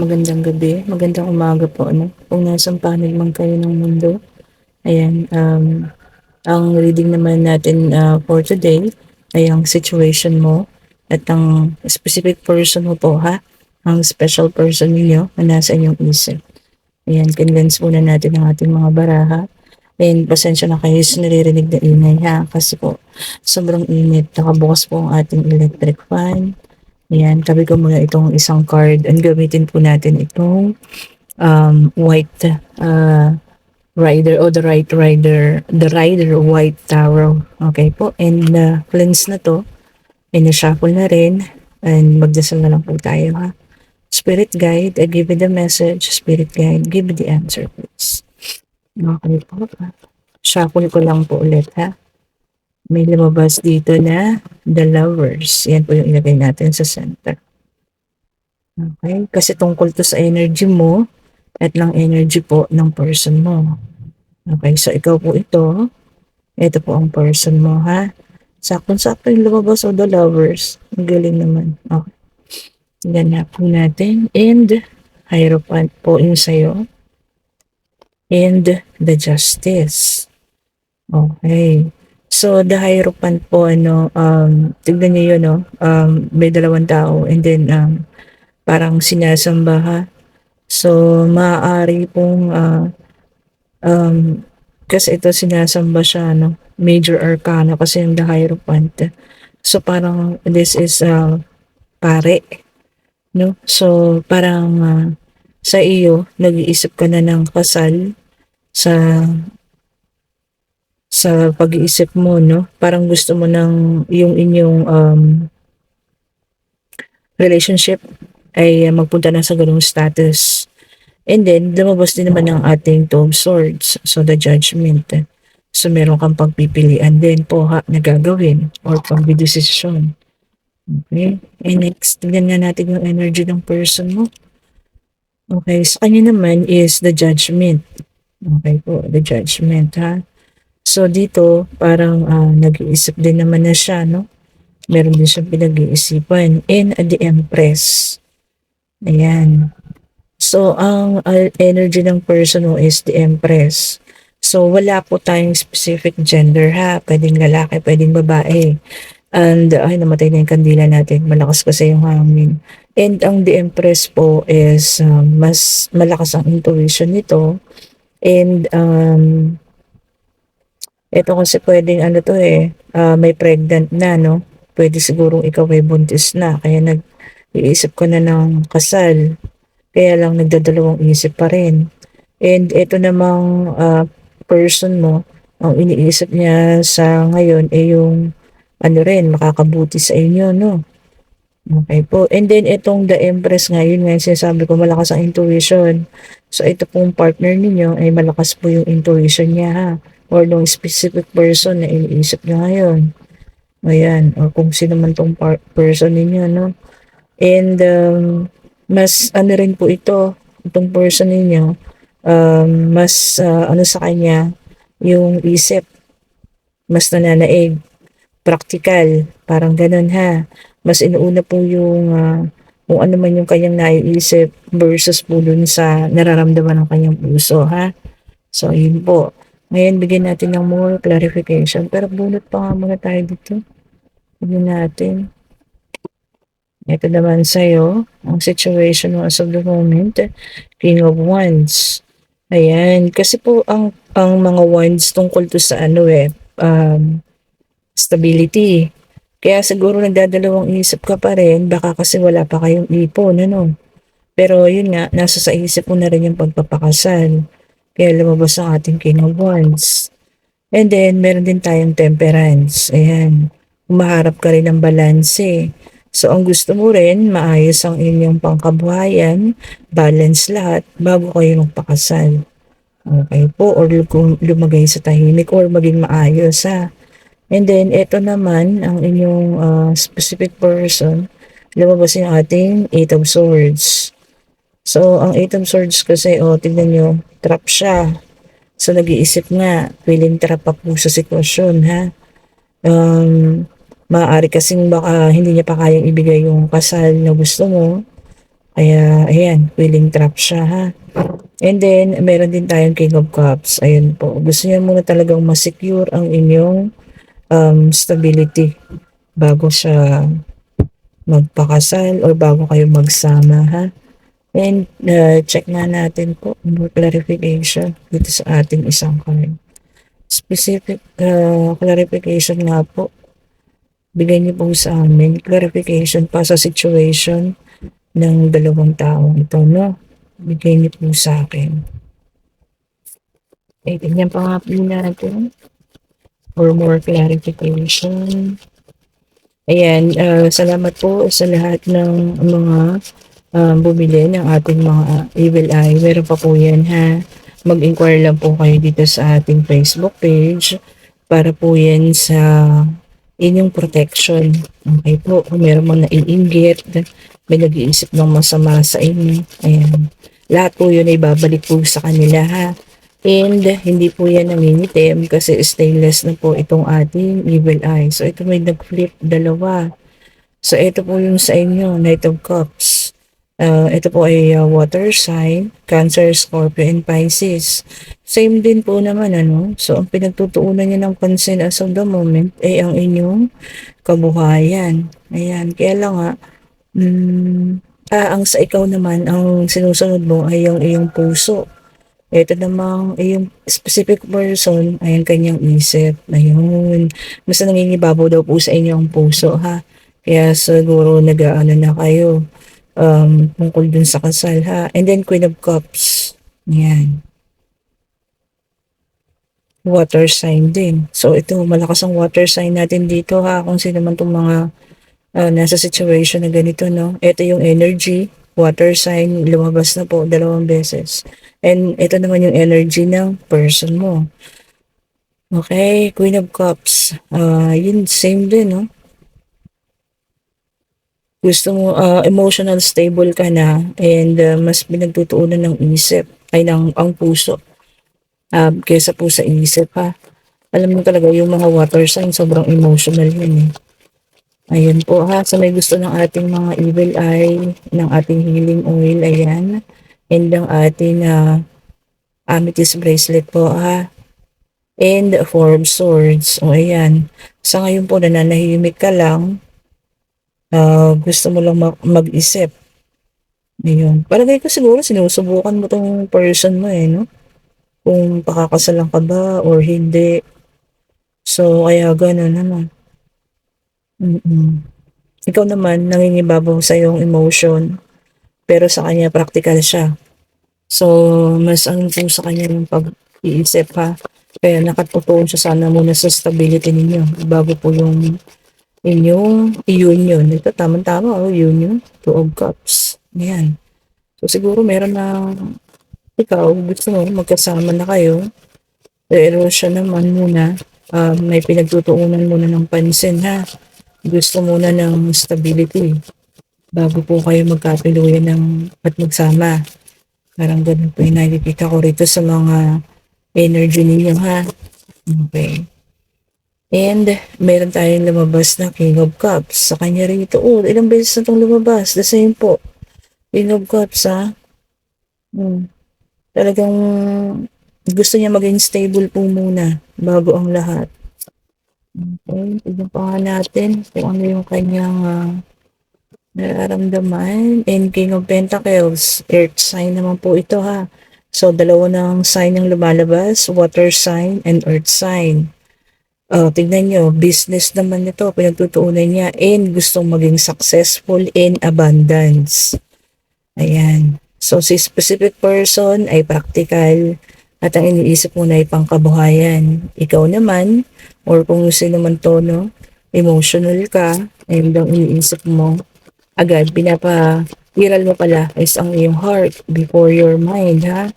magandang gabi, magandang umaga po, ano, kung nasang panig man kayo ng mundo. Ayan, ang reading naman natin for today ay ang situation mo at ang specific person mo po, ha? Ang special person ninyo na nasa inyong isip. Ayan, convince muna natin ang ating mga baraha. And pasensya na kayo sa naririnig na ingay, ha? Kasi po, sobrang init. Nakabukas po ang ating electric fan. Ayan, tabi ko muna itong isang card and gamitin po natin itong white rider o the rider white tarot. Okay po, and cleanse na to, and shuffle na rin, and magdasal na lang po tayo, ha. Spirit guide, I give you the message. Spirit guide, give me the answer, please. Okay po. Shuffle ko lang po ulit, ha. May lumabas dito na the lovers. Yan po yung ilagay natin sa center. Okay? Kasi tungkol to sa energy mo at lang energy po ng person mo. Okay? So, ikaw po ito. Ito po ang person mo, ha? Sakto-sakto yung lumabas o the lovers. Ang galing naman. Okay. Ganyan po natin. And, Hierophant po yung sa'yo. And, the Justice. Okay. So, the Hierophant po, tignan niyo yun, no? May dalawang tao and then, parang sinasamba, ha? So, maaari pong, kasi ito sinasamba siya, no? Major Arcana kasi yung the Hierophant. So, parang this is, pare, no? So, parang, sa iyo, nag-iisip ka na ng kasal sa pag-iisip mo, no? Parang gusto mo ng yung inyong relationship ay magpunta na sa ganung status. And then, lumabas din naman ang ating Two of Swords. So, the Judgment. So, meron kang pagpipilian din po, ha, na gagawin or pag-decision. Okay? And next, tignan nga natin yung energy ng person mo. Okay, sa kanya naman is the Judgment. Okay po, the Judgment, ha. So, dito, parang nag-iisip din naman na siya, no? Meron din siyang pinag-iisipan. And the Empress. Ayan. So, ang energy ng person mo is the Empress. So, wala po tayong specific gender, ha. Pwedeng lalaki, pwedeng babae. And, ay, namatay na yung kandila natin. Malakas kasi yung hangin. And ang the Empress po is mas malakas ang intuition nito. And, ito kasi pwedeng may pregnant na, no? Pwede sigurong ikaw ay buntis na, kaya nag-iisip ko na ng kasal. Kaya lang nagdadalawang isip pa rin. And ito namang person mo, ang iniisip niya sa ngayon ay yung makakabuti sa inyo, no? Okay po. And then itong the Empress ngayon, ngayon sinasabi ko malakas ang intuition. So ito pong partner ninyo ay malakas po yung intuition niya, ha. Or nung specific person na iniisip niya ngayon. Ayan. O kung sino man tong person ninyo, no. And mas rin po ito, itong person ninyo, mas sa kanya, yung isip, mas nananaig, practical, parang ganun, ha. Mas inuuna po yung kung ano man yung kanyang naiisip versus po dun sa nararamdaman ng kanyang puso, ha. So, yun po. Ngayon, bigyan natin ng more clarification. Pero bunot pa nga muna tayo dito. Bigyan natin. Ito naman sa'yo, ang situation mo as of the moment, King of Wands. Ayan. Kasi po, ang mga wands tungkol to sa stability. Kaya siguro nagdadalawang isip ka pa rin, baka kasi wala pa kayong ipon, ano. Pero yun nga, nasa sa isip mo na rin yung pagpapakasal. Kaya lumabas ang ating King of Wands. And then, meron din tayong Temperance. Ayan. Umaharap ka rin ng balanse. So, ang gusto mo rin, maayos ang inyong pangkabuhayan, balance lahat, bago kayo magpakasal. Okay po, or lumagay sa tahimik, or maging maayos, ha. And then, ito naman, ang inyong specific person, lumabas yung ating Eight of Swords. So, ang Eight of Swords kasi, tignan nyo, trap siya. So, nag-iisip nga, feeling trap pa po sa sitwasyon, ha. Maaari kasing baka hindi niya pa kayang ibigay yung kasal na gusto mo. Kaya ayan, feeling trap siya ha. And then meron din tayong King of Cups. Ayun po. Gusto niya muna talagang ma-secure ang inyong stability bago siya magpakasal or bago kayo magsama ha. And check nga natin po more clarification dito sa ating isang card. Specific clarification nga po. Bigay niyo po sa amin clarification pa sa situation ng dalawang taong ito, no? Bigay niyo po sa akin. Okay, tignan pa nga po natin for more clarification. Ayan, salamat po sa lahat ng mga bumili ng ating mga evil eye. Meron pa po yan ha. Mag-inquire lang po kayo dito sa ating Facebook page para po yan sa inyong protection. Okay po, kung meron mang naiinggit, may nag-iisip ng masama sa inyo. Ayan. Lahat po yun ay babalik po sa kanila ha. And hindi po yan nangingitim kasi stainless na po itong ating evil eye. So ito may nag-flip dalawa. So ito po yung sa inyo, Knight of Cups. Ito po ay water sign, Cancer, Scorpio, and Pisces. Same din po naman ano. So ang pinagtutuunan niya ng pansin as of the moment ay ang inyong kabuhayan. Ayan, kaya lang nga, ang sa ikaw naman, ang sinusunod mo ay yung iyong puso. Ito namang yung specific person ay ang kanyang isip. Ayun. Mas nangingibabaw daw po sa inyo ang puso ha. Kaya siguro nag-aano na kayo tungkol dun sa kasal ha. And then Queen of Cups. Yan. Water sign din. So ito, malakas ang water sign natin dito ha. Kung sino man itong mga nasa situation na ganito, no? Ito yung energy. Water sign, lumabas na po 2 beses. And ito naman yung energy ng person mo. Okay, Queen of Cups. Yun, same din, no? Gusto mo, emotional stable ka na and mas pinagtutuunan ng isip, ay ang puso, kesa po sa isip, ha? Alam mo talaga, yung mga water sign, sobrang emotional yun, eh. Ayun po ha, sa may gusto ng ating mga evil eye, ng ating healing oil, ayan. And ang ating amethyst bracelet po ha. And 4 of swords, o ayan. Sa ngayon po, nananahimik ka lang, gusto mo lang mag-isip. Ayun. Palagay ko siguro, sinusubukan mo tong person mo eh, no? Kung pakakasalan ka ba or hindi. So, kaya gano'n naman. Ikaw naman, nangingibabaw sa iyong emotion, pero sa kanya practical siya. So, mas ano po sa kanya yung pag-iisip ha. Kaya nakatutuon siya sana muna sa stability ninyo bago po yung inyong union. Ito, tama-tama, union. 2 of Cups. Ayan. So, siguro meron na ikaw, gusto mo, magkasama na kayo. Pero siya naman muna, may pinagtutuunan muna ng pansin ha. Gusto muna ng stability bago po kayo magkatuluyan at magsama. Parang ganun po yung nakikita ko rito sa mga energy ninyo ha. Okay. And meron tayong lumabas na King of Cups. Sa kanya rito, ilang beses na itong lumabas. The same po. King of Cups ha. Talagang gusto niya maging stable po muna bago ang lahat. Okay, tignan pa nga natin kung ano yung kanyang nararamdaman. And King of Pentacles, Earth sign naman po ito ha. So, dalawa ng sign yung lumalabas, water sign and earth sign. Tignan nyo, business naman ito, pinagtutuunan niya and gustong maging successful in abundance. Ayan. So, si specific person ay practical at ang iniisip mo na ay pangkabuhayan. Ikaw naman, or kung sino man to, no, emotional ka, and ang iniisip mo, agad, pinapa-viral mo pala is ang iyong heart before your mind, ha?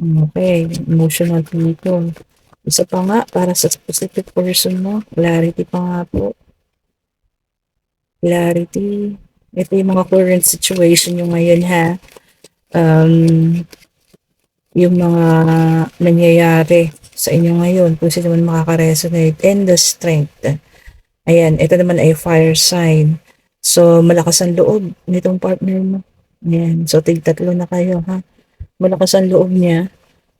Okay, emotional dito. Isa pa nga, para sa specific person mo, clarity pa nga po. Clarity. Ito yung mga current situation nyo ngayon, ha? Yung mga nangyayari sa inyo ngayon, kung sino man makaka-resonate, and the strength. Ayan, ito naman ay fire sign. So, malakas ang loob nitong partner mo. Ayan, so tig-tatlo na kayo, ha. Malakas ang loob niya.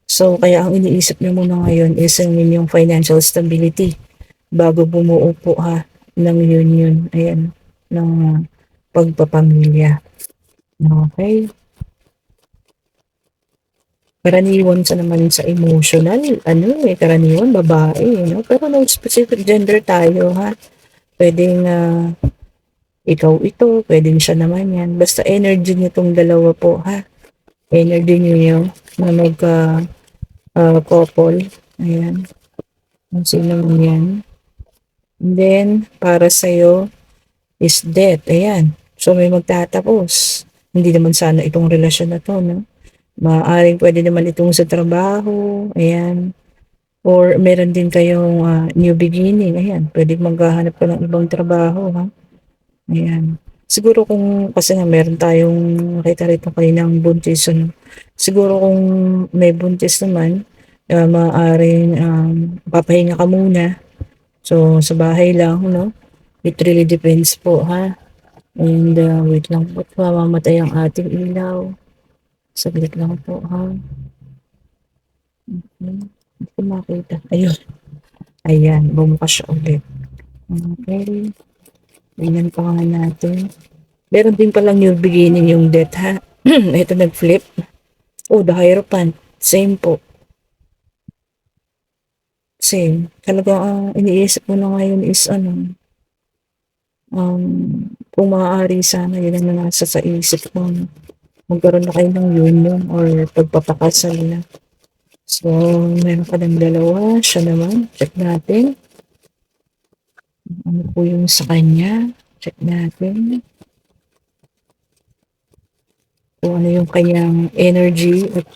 So, kaya ang iniisip niyo muna ngayon is ang inyong financial stability bago bumuo po, ha, ng union, ayan, ng pagpapamilya. Okay. Karaniwan sa naman sa emotional, ano eh, karaniwan babae, no? Pero no specific gender tayo, ha. Pwedeng ikaw ito, pwedeng siya naman yan. Basta energy niyo tong dalawa po, ha. Energy niyo na magka couple. Ayan. Kung sino man yan. And then, para sa'yo is death. Ayan. So, may magtatapos. Hindi naman sana itong relasyon na to, no? Maaaring pwede naman itong sa trabaho. Ayan. Or meron din kayong new beginning. Ayan. Pwede maghahanap ka ng ibang trabaho, ha? Ayan. Siguro kung, kasi nga meron tayong nakita rito kaninang buntis, ano? Siguro kung may buntis naman, maaaring papahinga ka muna. So, sa bahay lang, no? It really depends po, ha? And, wait lang po. Mamamatay ang ating ilaw. Saglit lang po, ha? Okay. Hindi ko makita. Ayun. Ayan. Bumukas siya ulit. Okay. Tingnan pa nga natin. Meron din palang new beginning yung death, ha? Ito nag-flip. Oh, the Hierophant. Same po. Same. Talagang ang iniisip mo na ngayon is ano, kung maaari sana yun ang nasa sa isip ko. No? Magkaroon na kayo ng union or pagpapakasal na. So, meron ka ng dalawa. Siya naman. Check natin. Ano po yung sa kanya. Check natin. Kung ano yung kanyang energy at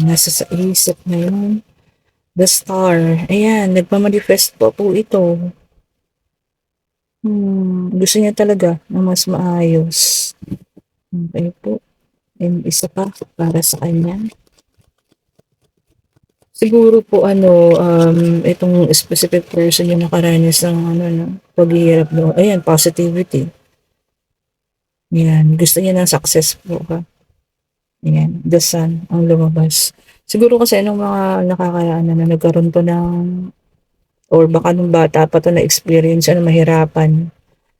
nasa sa isip ngayon. The Star. Ayan, nagmamanifest po ito. Gusto niya talaga na mas maayos. Okay po. And isa pa para sa kanya. Siguro po ano, itong specific person yung nakaranas ng ano, no, paghihirap do. Ayan, positivity. Yan, gusto niya ng success po ka. Ayan, the sun ang lumabas. Siguro kasi anong mga nakakayaan na nagkaroon to ng or baka nung bata pa to na experience na mahirapan.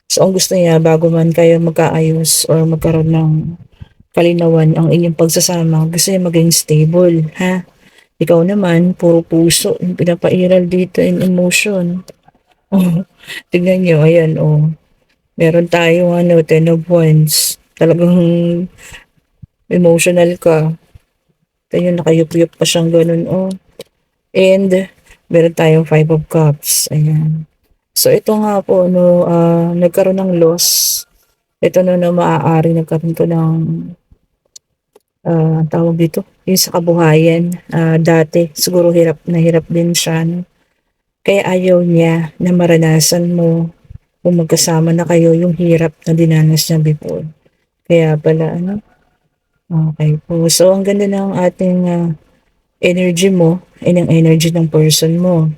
So, ang gusto niya bago man kayo magkaayos or magkaroon ng kalinawan ang inyong pagsasama, gusto niya maging stable, ha? Ikaw naman, puro puso yung pinapairal dito in emotion. Oh, tignan nyo, ayan, oh. Meron tayong ano, 10 of Wands. Talagang emotional ka. Tayo nakayup-yup pa siyang ganun, oh. And, meron tayong 5 of Cups. Ayan. So, ito nga po, no, nagkaroon ng loss. Ito no, na maaari nagkaroon to ng, tawag dito, yung sa kabuhayan. Dati, siguro hirap din siya. No? Kaya ayaw niya na maranasan mo kung magkasama na kayo yung hirap na dinanas niya before. Kaya pala, ano, okay po. So, ang ganda ng ating energy mo and ang energy ng person mo.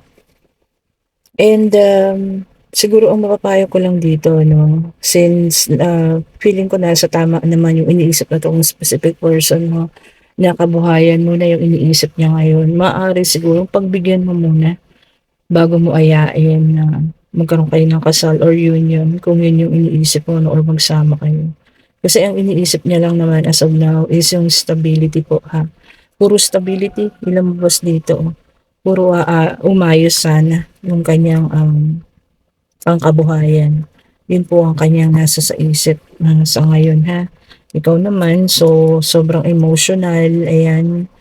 And siguro ang mapapayo ko lang dito, no, since feeling ko nasa tama naman yung iniisip na tong specific person mo, na kabuhayan mo na yung iniisip niya ngayon, maaari siguro pagbigyan mo muna bago mo ayain na magkaroon kayo ng kasal or union kung yun yung iniisip mo, no, or magsama kayo. Kasi ang iniisip niya lang naman as of now is yung stability po, ha. Puro stability, ilabas dito. Oh. Puro umayos sana yung kanyang pangkabuhayan. Yun po ang kanyang nasa sa isip sa ngayon, ha. Ikaw naman, so sobrang emotional, ayan,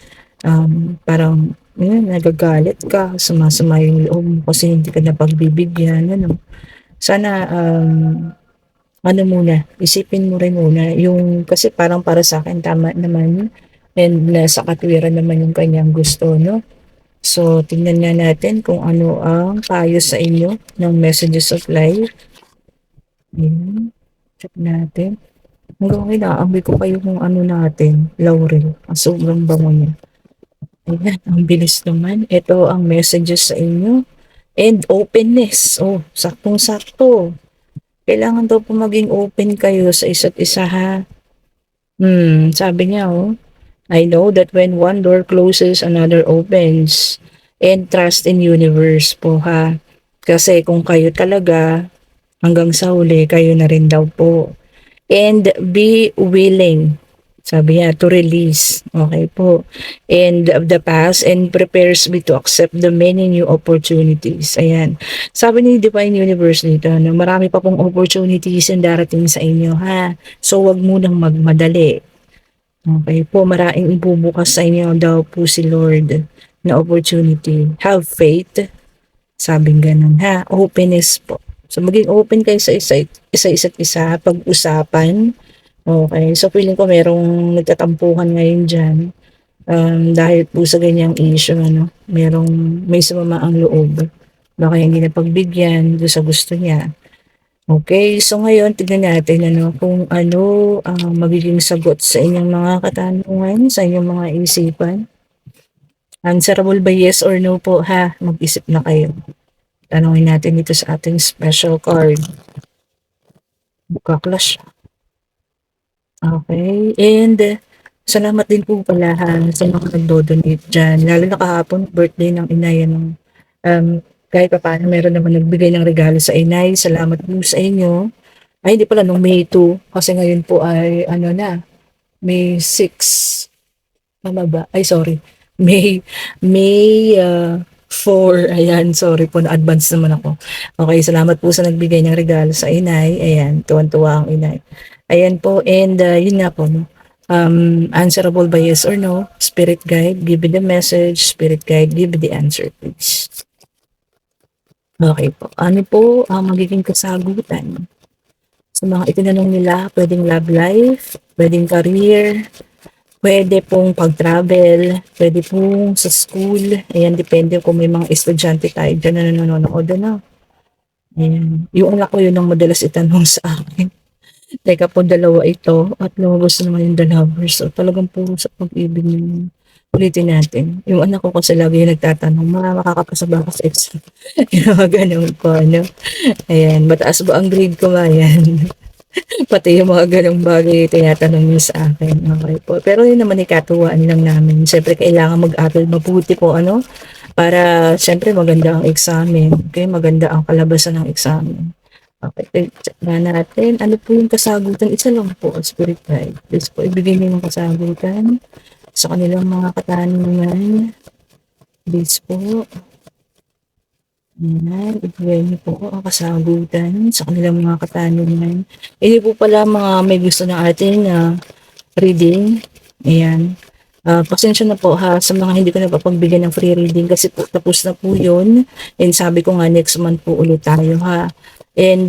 parang yun, nagagalit ka, sumasama yung loob mo kasi hindi ka napagbibigyan, ano. Sana ano muna, isipin mo rin muna yung kasi parang para sa akin tama naman and nasa katwiran naman yung kanyang gusto, no? So, tingnan nga natin kung ano ang payo sa inyo ng messages of life. Ayan. Check natin. Hanggang inaamoy ko kayo kung ano natin, laurel. Ang sobrang bango niya. Ayan, ang bilis naman. Ito ang messages sa inyo. And openness. Oh, saktong-sakto. Kailangan daw po maging open kayo sa isa't isa, ha. Sabi niya, oh, I know that when one door closes, another opens. And trust in universe po ha. Kasi kung kayo talaga, hanggang sa huli, kayo na rin daw po. And be willing, sabi niya, to release. Okay po. And of the past and prepares me to accept the many new opportunities. Ayan. Sabi ni Divine Universe dito, no, marami pa pong opportunities yung darating sa inyo, ha? So, wag munang magmadali. Okay po, maraming ibubukas sa inyo daw po si Lord na opportunity. Have faith, sabing ganun, ha? Openness po. So, maging open kayo sa isa't isa, pag-usapan. Okay, so feeling ko merong nagtatampuhan ngayon dyan. Dahil po sa ganyang issue, ano, may sumama ang loob. Baka hindi na pagbigyan doon sa gusto niya. Okay, so ngayon tignan natin ano, kung ano ang magiging sagot sa inyong mga katanungan, sa inyong mga isipan. Answerable by yes or no po ha, mag-isip na kayo. Tanungin natin dito sa ating special card. Bukaklas siya. Okay, and salamat din po pala ha, sa mga nagdo-donate dyan. Lalo na kahapon, birthday ng inay. Ano, kahit pa paano meron naman nagbigay ng regalo sa inay. Salamat po sa inyo. Ay, hindi pala, nung May 2. Kasi ngayon po ay, ano na, May 6. Tama ba? Ay, sorry. May 4. Ayan, sorry po, na-advance naman ako. Okay, salamat po sa nagbigay ng regalo sa inay. Ayan, tuwan-tuwa ang inay. Ayan po, and yun nga po, no? Answerable by yes or no. Spirit guide, give me the message. Spirit guide, give me the answer, please. Okay po. Ano po ang magiging kasagutan sa mga itinanong nila? Pwedeng love life, pwedeng career, pwede pong pag-travel, pwede pong sa school. Ayan, depende kung may mga estudyante tayo dyan na nanonood. Ano? Ayan. Yung anak ko yun ang madalas itanong sa akin. Teka po, dalawa ito at lumabas naman yung dalawers. So talagang puro sa pag-ibig yung ulitin natin. Yung anak ko kasi lagi yung nagtatanong, makakapasa ba ako sa exam? Yung mga ganun po, ano? Ayan, mataas ba ang grade ko ba? Ayan. Pati yung mga ganong bagay tinatanong niyo sa akin. Okay po. Pero yun naman ikatuwaan lang namin. Siyempre kailangan mag-aral mabuti po, ano? Para siyempre maganda ang examen. Okay, maganda ang kalabasan ng examen. Okay, check na natin. Ano po yung kasagutan? Isa lang po, spirit guide. Please po, ibigay niyo yung kasagutan sa kanilang mga katanungan. Please po. Ayan, ibigay niyo po ang kasagutan sa kanilang mga katanungan. Hindi po pala mga may gusto ng ating reading. Ayan. Pasensya na po ha sa mga hindi ko napapagbigyan ng free reading kasi po tapos na po yun. And sabi ko nga next month po ulit tayo ha. And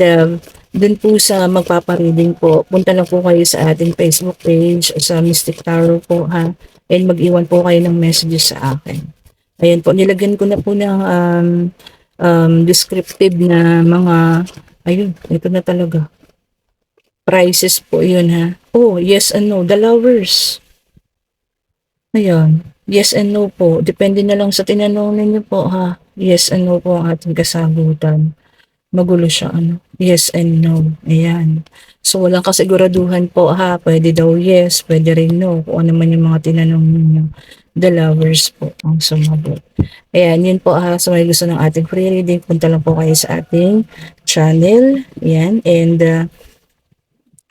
dun po sa magpapareading po, punta lang po kayo sa ating Facebook page sa Mystic Tarot po ha. And mag-iwan po kayo ng messages sa akin. Ayan po, nilagyan ko na po ng descriptive na mga, ayun, ito na talaga. Prices po yun ha. Oh, yes and no, the lovers. Ayan. Yes and no po. Depende na lang sa tinanong ninyo po ha. Yes and no po ang ating kasagutan. Magulo siya ano. Yes and no. Ayan. So walang kasiguraduhan po ha. Pwede daw yes, pwede rin no. Kung ano man yung mga tinanong ninyo. The lovers po ang sumagot. Ayan, yun po ha. So may gusto ng ating free reading, punta lang po kayo sa ating channel. Ayan. And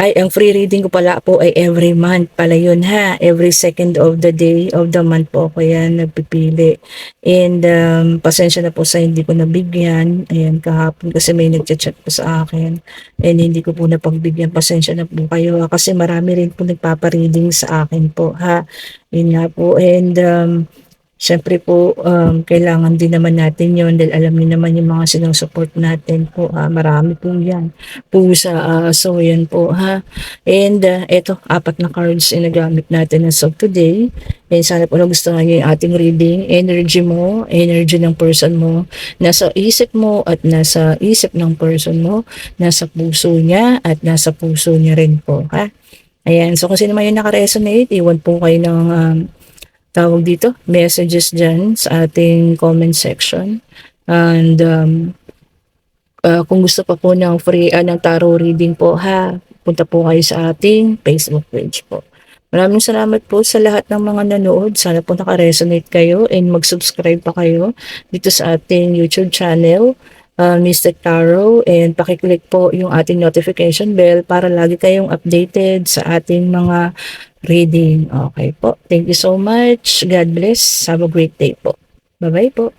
ang free reading ko pala po ay every month pala yun ha. Every second of the day of the month po ako yan nagpipili. And pasensya na po sa hindi ko nabigyan. Ayan, kahapon kasi may nagchat-chat po sa akin. And hindi ko po napagbigyan. Pasensya na po kayo ha. Kasi marami rin po nagpapareading sa akin po ha. Yun nga po. And syempre po, kailangan din naman natin yun dahil alam niyo naman yung mga sinusupport natin po. Marami po yan. Pusa, so yan po ha. And eto, 4 na cards yung nagamit natin as of today. And sana po nagustuhan niyo yung ating reading. Energy mo, energy ng person mo, nasa isip mo at nasa isip ng person mo, nasa puso niya at nasa puso niya rin po ha. Ayan, so kung sino man yung nakaresonate, iwan po kayo ng tawag dito, messages dyan sa ating comment section. And kung gusto pa po ng free ng tarot reading po ha, punta po kayo sa ating Facebook page po. Maraming salamat po sa lahat ng mga nanood. Sana po naka-resonate kayo and mag-subscribe pa kayo dito sa ating YouTube channel, Mr. Taro, and pakiclick po yung ating notification bell para lagi kayong updated sa ating mga reading. Okay po. Thank you so much. God bless. Have a great day po. Bye-bye po.